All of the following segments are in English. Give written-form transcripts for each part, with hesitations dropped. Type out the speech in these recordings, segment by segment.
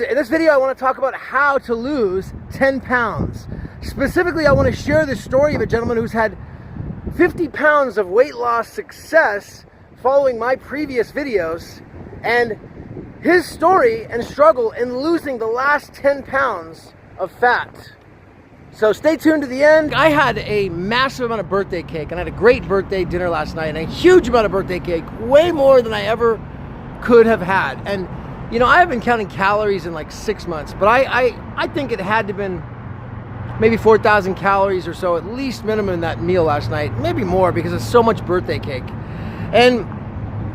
in this video, I want to talk about how to lose 10 pounds. Specifically, I want to share the story of a gentleman who's had 50 pounds of weight loss success following my previous videos, and his story and struggle in losing the last 10 pounds of fat. So stay tuned to the end. I had a massive amount of birthday cake, and I had a great birthday dinner last night, and a huge amount of birthday cake, way more than I ever could have had. And you know, I have been counting calories in like 6 months, but I think it had to have been maybe 4,000 calories or so, at least minimum in that meal last night, maybe more because it's so much birthday cake. And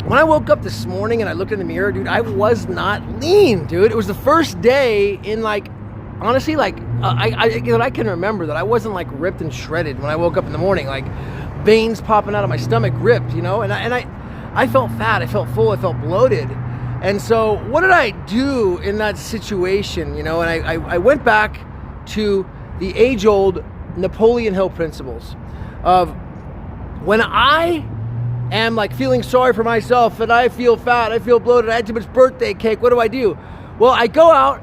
when I woke up this morning and I looked in the mirror, dude, I was not lean, dude. It was the first day in like, honestly, like I can remember that I wasn't like ripped and shredded when I woke up in the morning, like veins popping out of my stomach, ripped, you know, and I felt fat, I felt full, I felt bloated. And so what did I do in that situation, you know? And I went back to the age-old Napoleon Hill principles of when I am like feeling sorry for myself and I feel fat, I feel bloated, I had too much birthday cake, what do? Well, I go out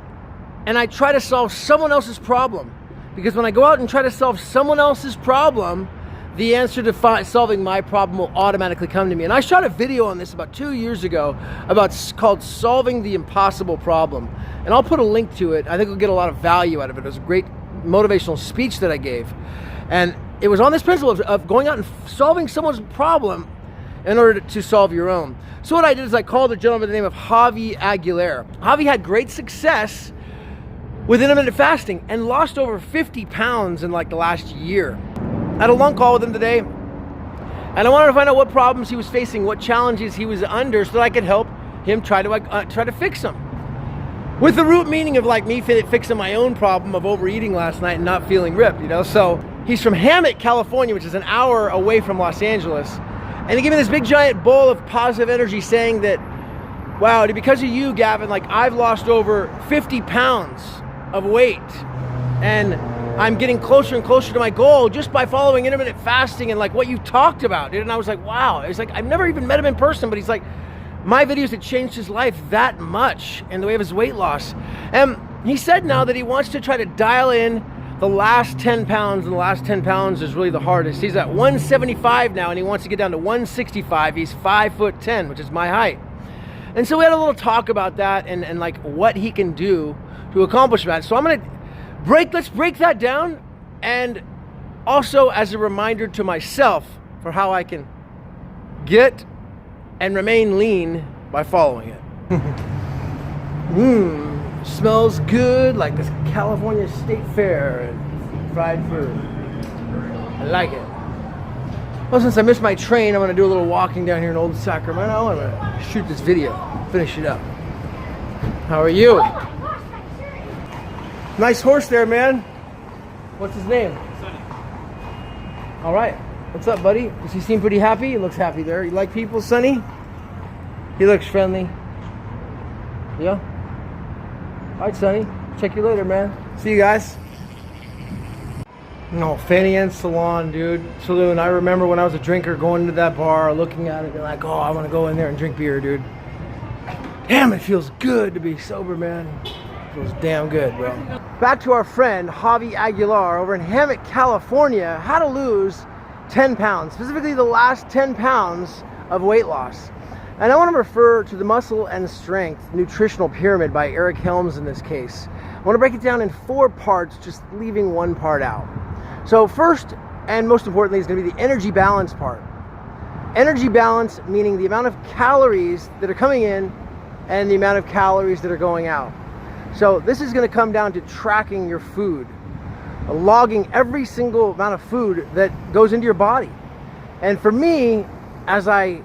and I try to solve someone else's problem. Because when I go out and try to solve someone else's problem, the answer to solving my problem will automatically come to me. And I shot a video on this about 2 years ago called Solving the Impossible Problem. And I'll put a link to it. I think you'll get a lot of value out of it. It was a great motivational speech that I gave. And it was on this principle of going out and solving someone's problem in order to solve your own. So what I did is I called a gentleman by the name of Javi Agular. Javi had great success with intermittent fasting and lost over 50 pounds in like the last year. I had a long call with him today, and I wanted to find out what problems he was facing, what challenges he was under, so that I could help him try to fix them. With the root meaning of like me fixing my own problem of overeating last night and not feeling ripped, you know. So he's from Helms, California, which is an hour away from Los Angeles, and he gave me this big giant bowl of positive energy, saying that, wow, because of you, Gavin, like I've lost over 50 pounds of weight, and I'm getting closer and closer to my goal just by following intermittent fasting and like what you talked about, dude. And I was like, wow. It's like, I've never even met him in person, but he's like, my videos had changed his life that much in the way of his weight loss. And he said now that he wants to try to dial in the last 10 pounds, and the last 10 pounds is really the hardest. He's at 175 now, and he wants to get down to 165. He's 5'10", which is my height. And so we had a little talk about that and like what he can do to accomplish that. So let's break that down, and also as a reminder to myself for how I can get and remain lean by following it. Smells good, like this California State Fair and fried food. I like it. Well, since I missed my train, I'm gonna do a little walking down here in old Sacramento. I'm gonna shoot this video, finish it up. How are you? Nice horse there, man. What's his name? Sonny. All right. What's up, buddy? Does he seem pretty happy? He looks happy there. You like people, Sonny? He looks friendly. Yeah? All right, Sonny. Check you later, man. See you guys. No, Fanny Ann Salon, dude. Saloon. I remember when I was a drinker going to that bar, looking at it, and like, oh, I want to go in there and drink beer, dude. Damn, it feels good to be sober, man. Feels damn good, bro. Back to our friend Javi Agular over in Helms, California. How to lose 10 pounds, specifically the last 10 pounds of weight loss. And I want to refer to the Muscle and Strength Nutritional Pyramid by Eric Helms in this case. I want to break it down in 4 parts, just leaving one part out. So first, and most importantly, is going to be the energy balance part. Energy balance meaning the amount of calories that are coming in and the amount of calories that are going out. So this is going to come down to tracking your food, logging every single amount of food that goes into your body. And for me, as I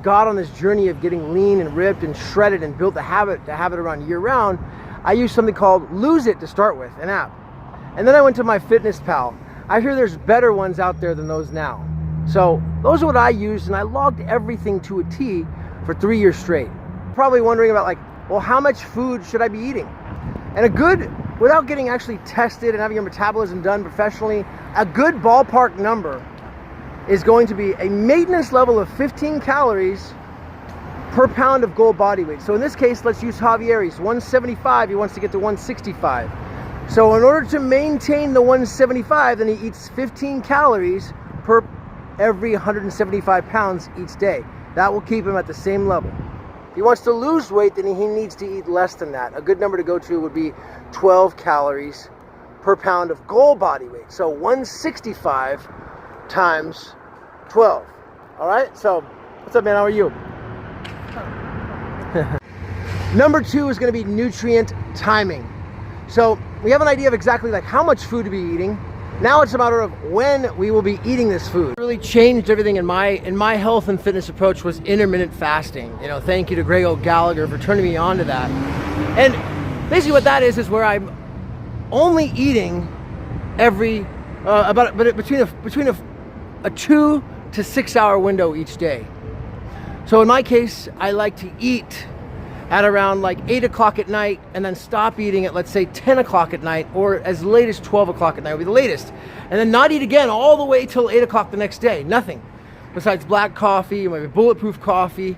got on this journey of getting lean and ripped and shredded and built the habit to have it around year round, I used something called Lose It to start with, an app. And then I went to my Fitness Pal. I hear there's better ones out there than those now. So those are what I used, and I logged everything to a T for 3 years straight. Probably wondering about like, well, how much food should I be eating? And without getting actually tested and having your metabolism done professionally, a good ballpark number is going to be a maintenance level of 15 calories per pound of goal body weight. So in this case, let's use Javier's 175. He wants to get to 165. So in order to maintain the 175, then he eats 15 calories per every 175 pounds each day. That will keep him at the same level. If he wants to lose weight, then he needs to eat less than that. A good number to go to would be 12 calories per pound of goal body weight. So 165 times 12. All right, so what's up, man? How are you? Number 2 is going to be nutrient timing. So we have an idea of exactly like how much food to be eating. Now it's a matter of when we will be eating this food. What really changed everything in my health and fitness approach was intermittent fasting. You know, thank you to Javi Agular for turning me on to that. And basically what that is where I'm only eating every between a 2 to 6 hour window each day. So in my case, I like to eat at around like 8 o'clock at night and then stop eating at, let's say, 10 o'clock at night, or as late as 12 o'clock at night would be the latest. And then not eat again all the way till 8 o'clock the next day. Nothing besides black coffee, maybe bulletproof coffee,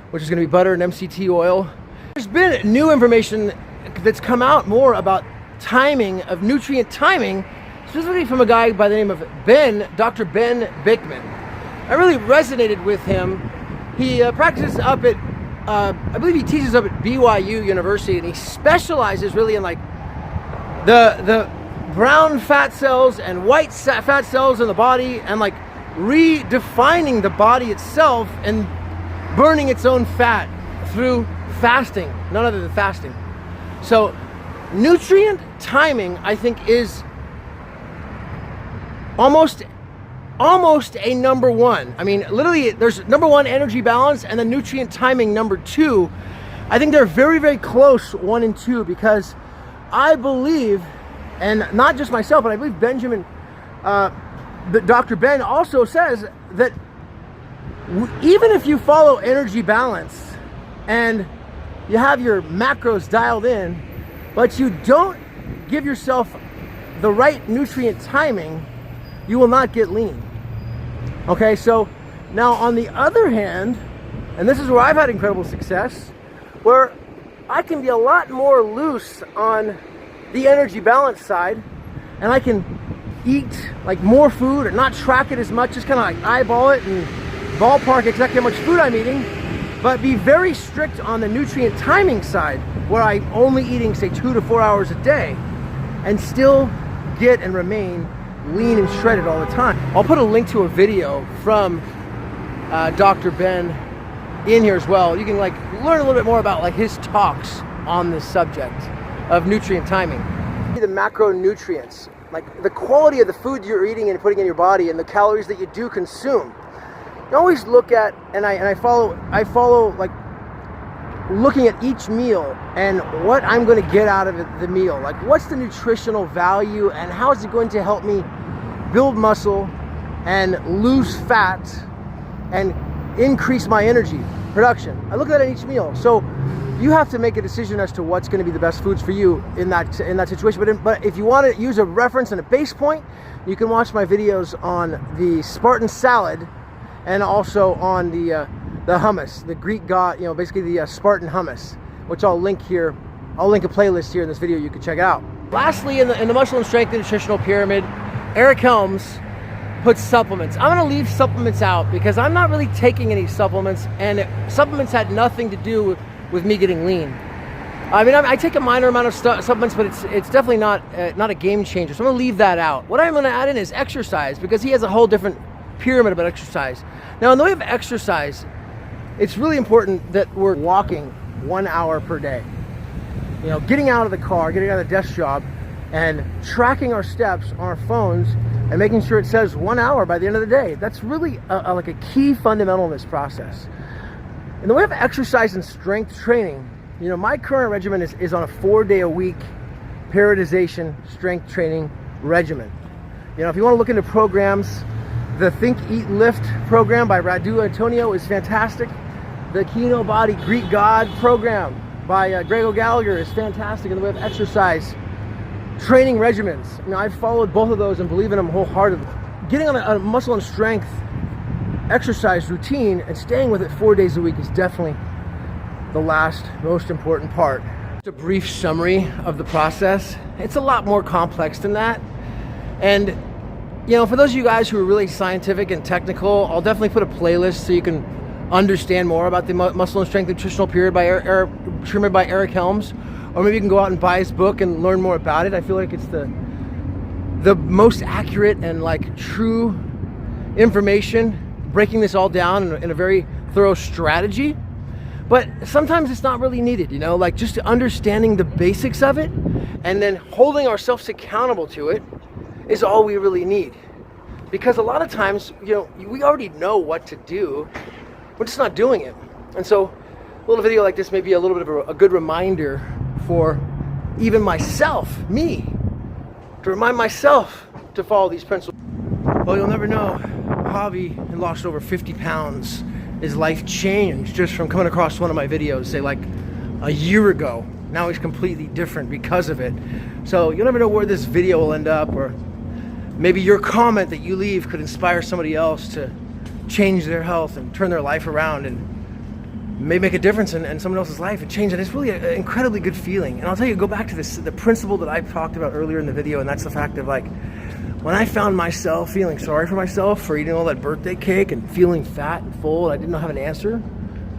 which is gonna be butter and MCT oil. There's been new information that's come out more about timing, of nutrient timing, specifically from a guy by the name of Dr. Ben Bikman. I really resonated with him. He practices up at I believe he teaches up at BYU University, and he specializes really in like the brown fat cells and white fat cells in the body, and like redefining the body itself and burning its own fat through fasting, none other than fasting. So nutrient timing, I think, is almost a number 1. I mean, literally, there's number 1, energy balance, and then nutrient timing, number 2. I think they're very, very close, 1 and 2, because I believe, and not just myself, but I believe Dr. Ben also says that even if you follow energy balance and you have your macros dialed in, but you don't give yourself the right nutrient timing, you will not get lean. Okay, so now on the other hand, and this is where I've had incredible success, where I can be a lot more loose on the energy balance side, and I can eat like more food or not track it as much, just kind of like eyeball it and ballpark exactly how much food I'm eating, but be very strict on the nutrient timing side, where I'm only eating, say, 2 to 4 hours a day, and still get and remain lean and shredded all the time. I'll put a link to a video from Dr. Ben in here as well. You can like learn a little bit more about like his talks on this subject of nutrient timing. The macronutrients, like the quality of the food you're eating and putting in your body, and the calories that you do consume. You always look at, and I follow like looking at each meal and what I'm going to get out of the meal. Like, what's the nutritional value, and how is it going to help me build muscle and lose fat and increase my energy production. I look at it in each meal. So you have to make a decision as to what's going to be the best foods for you in that situation. But if you want to use a reference and a base point, you can watch my videos on the Spartan salad and also on the hummus, the Greek god, basically the Spartan hummus, which I'll link here. I'll link a playlist here in this video. You can check it out. Lastly, in the muscle and strength and nutritional pyramid, Eric Helms puts supplements. I'm going to leave supplements out because I'm not really taking any supplements, and supplements had nothing to do with me getting lean. I mean, I take a minor amount of supplements, but it's definitely not a game changer. So I'm going to leave that out. What I'm going to add in is exercise, because he has a whole different pyramid about exercise. Now, in the way of exercise, it's really important that we're walking 1 hour per day. Getting out of the car, getting out of the desk job, and tracking our steps on our phones and making sure it says 1 hour by the end of the day. That's really like a key fundamental in this process. In the way of exercise and strength training, my current regimen is on a 4-day-a-week periodization strength training regimen. If you want to look into programs, the Think, Eat, Lift program by Radu Antonio is fantastic. The Kinobody Greek God program by Javi Agular is fantastic in the way of exercise training regimens. I've followed both of those and believe in them wholeheartedly. Getting on a muscle and strength exercise routine and staying with it 4 days a week is definitely the last most important part. Just a brief summary of the process. It's a lot more complex than that. And you know, for those of you guys who are really scientific and technical, I'll definitely put a playlist so you can understand more about the Muscle and Strength Nutritional Period by Eric Helms. Or maybe you can go out and buy his book and learn more about it. I feel like it's the most accurate and like true information, breaking this all down in a very thorough strategy. But sometimes it's not really needed, you know, like just understanding the basics of it and then holding ourselves accountable to it is all we really need. Because a lot of times, you know, we already know what to do, we're just not doing it. And so a little video like this may be a little bit of a good reminder for even myself, me, to remind myself to follow these principles. Well, you'll never know. Javi had lost over 50 pounds. His life changed just from coming across one of my videos, say like a year ago. Now he's completely different because of it. So you'll never know where this video will end up, or maybe your comment that you leave could inspire somebody else to change their health and turn their life around and maybe make a difference in someone else's life and change it. It's really an incredibly good feeling. And I'll tell you, go back to the principle that I talked about earlier in the video, and that's the fact of like, when I found myself feeling sorry for myself for eating all that birthday cake and feeling fat and full, and I didn't have an answer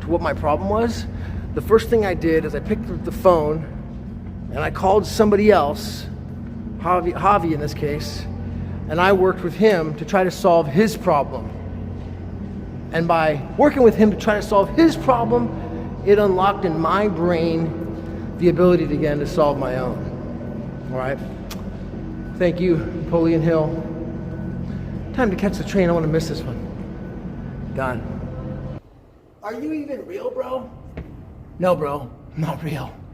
to what my problem was, the first thing I did is I picked up the phone and I called somebody else, Javi in this case, and I worked with him to try to solve his problem. And by working with him to try to solve his problem, it unlocked in my brain the ability to, again, to solve my own. All right? Thank you, Napoleon Hill. Time to catch the train. I don't want to miss this one. Done. Are you even real, bro? No, bro. Not real.